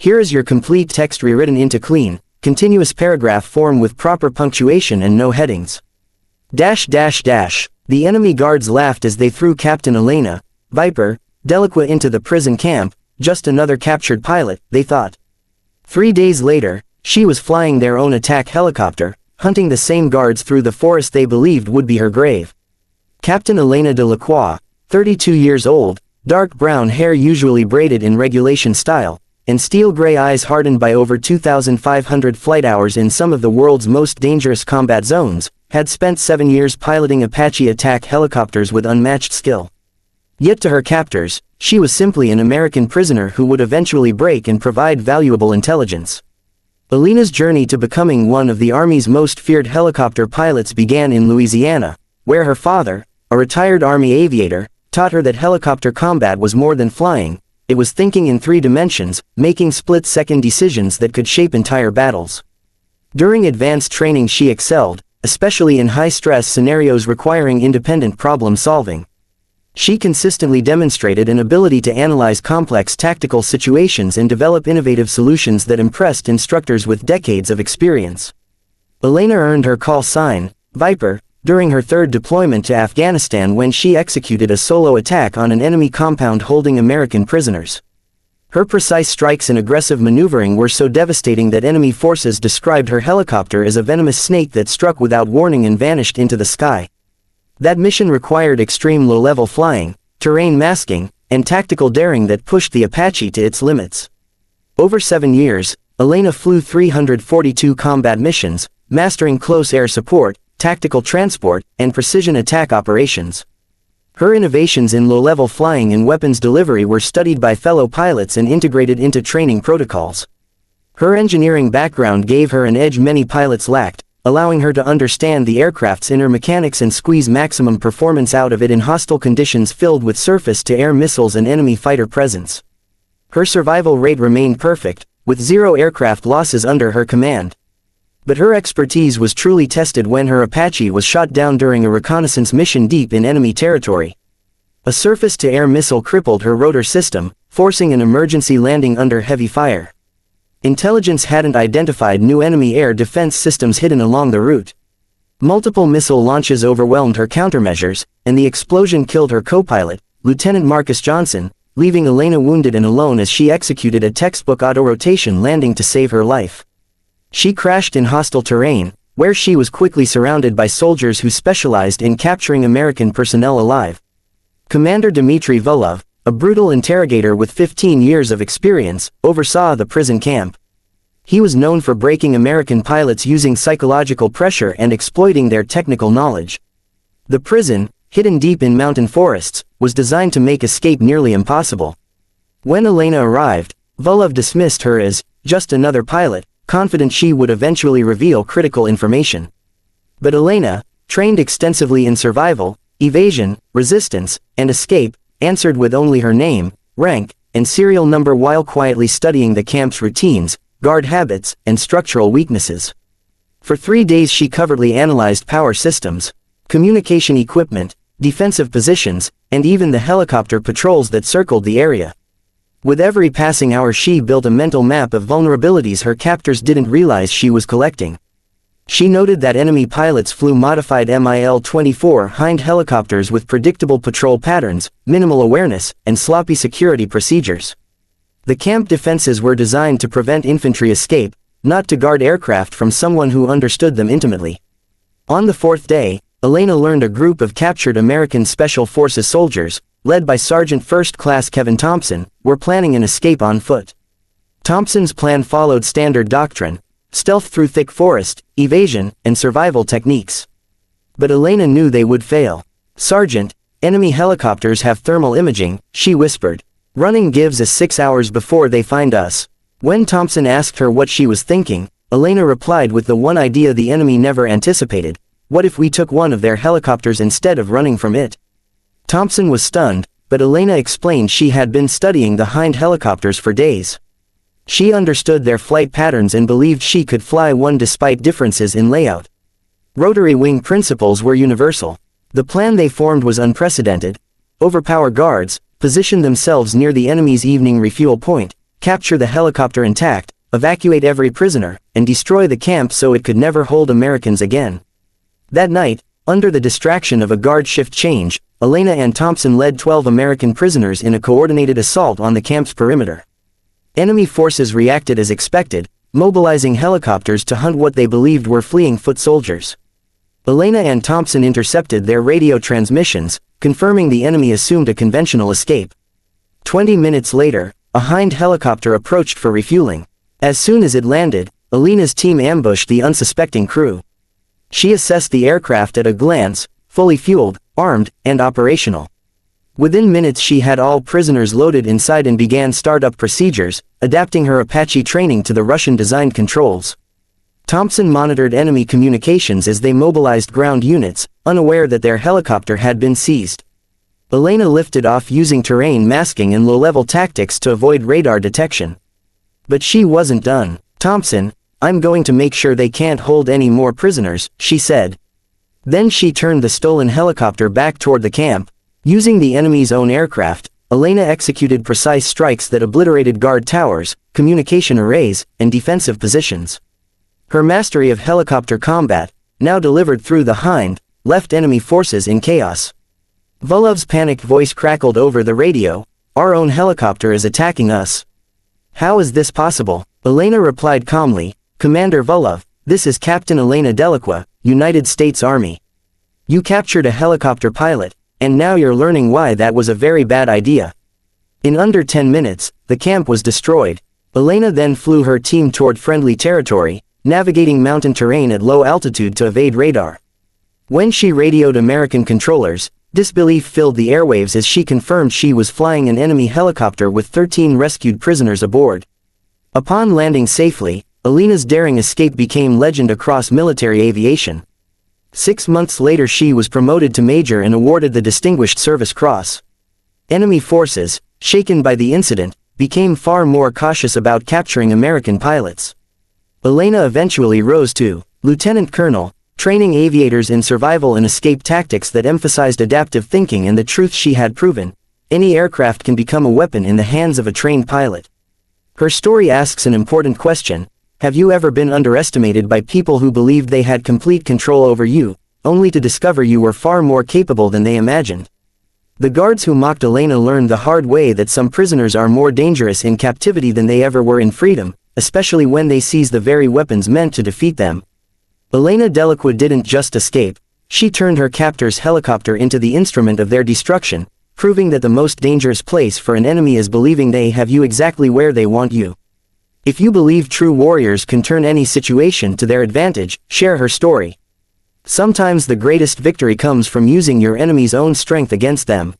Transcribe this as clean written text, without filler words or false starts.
Here is your complete text rewritten into clean, continuous paragraph form with proper punctuation and no headings. Dash dash dash. The enemy guards laughed as they threw Captain Elena, Viper, Delacour into the prison camp. Just another captured pilot, they thought. 3 days later, she was flying their own attack helicopter, hunting the same guards through the forest they believed would be her grave. Captain Elena Delacroix, 32 years old, dark brown hair usually braided in regulation style, and steel-gray eyes hardened by over 2,500 flight hours in some of the world's most dangerous combat zones, had spent 7 years piloting Apache attack helicopters with unmatched skill. Yet to her captors, she was simply an American prisoner who would eventually break and provide valuable intelligence. Elena's journey to becoming one of the Army's most feared helicopter pilots began in Louisiana, where her father, a retired Army aviator, taught her that helicopter combat was more than flying, it was thinking in 3 dimensions, making split-second decisions that could shape entire battles. During advanced training she excelled, especially in high-stress scenarios requiring independent problem-solving. She consistently demonstrated an ability to analyze complex tactical situations and develop innovative solutions that impressed instructors with decades of experience. Elena earned her call sign, Viper, during her 3rd deployment to Afghanistan when she executed a solo attack on an enemy compound holding American prisoners. Her precise strikes and aggressive maneuvering were so devastating that enemy forces described her helicopter as a venomous snake that struck without warning and vanished into the sky. That mission required extreme low-level flying, terrain masking, and tactical daring that pushed the Apache to its limits. Over 7 years, Elena flew 342 combat missions, mastering close air support, tactical transport, and precision attack operations. Her innovations in low-level flying and weapons delivery were studied by fellow pilots and integrated into training protocols. Her engineering background gave her an edge many pilots lacked, allowing her to understand the aircraft's inner mechanics and squeeze maximum performance out of it in hostile conditions filled with surface-to-air missiles and enemy fighter presence. Her survival rate remained perfect, with 0 aircraft losses under her command. But her expertise was truly tested when her Apache was shot down during a reconnaissance mission deep in enemy territory. A surface-to-air missile crippled her rotor system, forcing an emergency landing under heavy fire. Intelligence hadn't identified new enemy air defense systems hidden along the route. Multiple missile launches overwhelmed her countermeasures, and the explosion killed her co-pilot, Lieutenant Marcus Johnson, leaving Elena wounded and alone as she executed a textbook auto-rotation landing to save her life. She crashed in hostile terrain, where she was quickly surrounded by soldiers who specialized in capturing American personnel alive. Commander Dmitry Volov, a brutal interrogator with 15 years of experience, oversaw the prison camp. He was known for breaking American pilots using psychological pressure and exploiting their technical knowledge. The prison, hidden deep in mountain forests, was designed to make escape nearly impossible. When Elena arrived, Volov dismissed her as just another pilot, confident she would eventually reveal critical information. But Elena, trained extensively in survival, evasion, resistance, and escape, answered with only her name, rank, and serial number while quietly studying the camp's routines, guard habits, and structural weaknesses. For 3 days she covertly analyzed power systems, communication equipment, defensive positions, and even the helicopter patrols that circled the area. With every passing hour she built a mental map of vulnerabilities her captors didn't realize she was collecting. She noted that enemy pilots flew modified MiL-24 Hind helicopters with predictable patrol patterns, minimal awareness, and sloppy security procedures. The camp defenses were designed to prevent infantry escape, not to guard aircraft from someone who understood them intimately. On the 4th day, Elena learned a group of captured American Special Forces soldiers, led by Sergeant First Class Kevin Thompson, were planning an escape on foot. Thompson's plan followed standard doctrine: stealth through thick forest, evasion, and survival techniques. But Elena knew they would fail. "Sergeant, enemy helicopters have thermal imaging," she whispered. "Running gives us 6 hours before they find us." When Thompson asked her what she was thinking, Elena replied with the one idea the enemy never anticipated: what if we took one of their helicopters instead of running from it? Thompson was stunned, but Elena explained she had been studying the Hind helicopters for days. She understood their flight patterns and believed she could fly one despite differences in layout. Rotary wing principles were universal. The plan they formed was unprecedented: overpower guards, position themselves near the enemy's evening refuel point, capture the helicopter intact, evacuate every prisoner, and destroy the camp so it could never hold Americans again. That night, under the distraction of a guard shift change, Elena and Thompson led 12 American prisoners in a coordinated assault on the camp's perimeter. Enemy forces reacted as expected, mobilizing helicopters to hunt what they believed were fleeing foot soldiers. Elena and Thompson intercepted their radio transmissions, confirming the enemy assumed a conventional escape. 20 minutes later, a Hind helicopter approached for refueling. As soon as it landed, Elena's team ambushed the unsuspecting crew. She assessed the aircraft at a glance, fully fueled, armed, and operational. Within minutes she had all prisoners loaded inside and began startup procedures, adapting her Apache training to the Russian-designed controls. Thompson monitored enemy communications as they mobilized ground units, unaware that their helicopter had been seized. Elena lifted off using terrain masking and low-level tactics to avoid radar detection. But she wasn't done. "Thompson, I'm going to make sure they can't hold any more prisoners," she said. Then she turned the stolen helicopter back toward the camp. Using the enemy's own aircraft, Elena executed precise strikes that obliterated guard towers, communication arrays, and defensive positions. Her mastery of helicopter combat, now delivered through the Hind, left enemy forces in chaos. Volov's panicked voice crackled over the radio, "Our own helicopter is attacking us." "How is this possible?" Elena replied calmly, "Commander Volov, this is Captain Elena Delacroix, United States Army. You captured a helicopter pilot, and now you're learning why that was a very bad idea." In under 10 minutes, the camp was destroyed. Elena then flew her team toward friendly territory, navigating mountain terrain at low altitude to evade radar. When she radioed American controllers, disbelief filled the airwaves as she confirmed she was flying an enemy helicopter with 13 rescued prisoners aboard. Upon landing safely, Elena's daring escape became legend across military aviation. 6 months later she was promoted to major and awarded the Distinguished Service Cross. Enemy forces, shaken by the incident, became far more cautious about capturing American pilots. Elena eventually rose to lieutenant colonel, training aviators in survival and escape tactics that emphasized adaptive thinking and the truth she had proven: any aircraft can become a weapon in the hands of a trained pilot. Her story asks an important question: have you ever been underestimated by people who believed they had complete control over you, only to discover you were far more capable than they imagined? The guards who mocked Elena learned the hard way that some prisoners are more dangerous in captivity than they ever were in freedom, especially when they seize the very weapons meant to defeat them. Elena Delacroix didn't just escape, she turned her captor's helicopter into the instrument of their destruction, proving that the most dangerous place for an enemy is believing they have you exactly where they want you. If you believe true warriors can turn any situation to their advantage, share her story. Sometimes the greatest victory comes from using your enemy's own strength against them.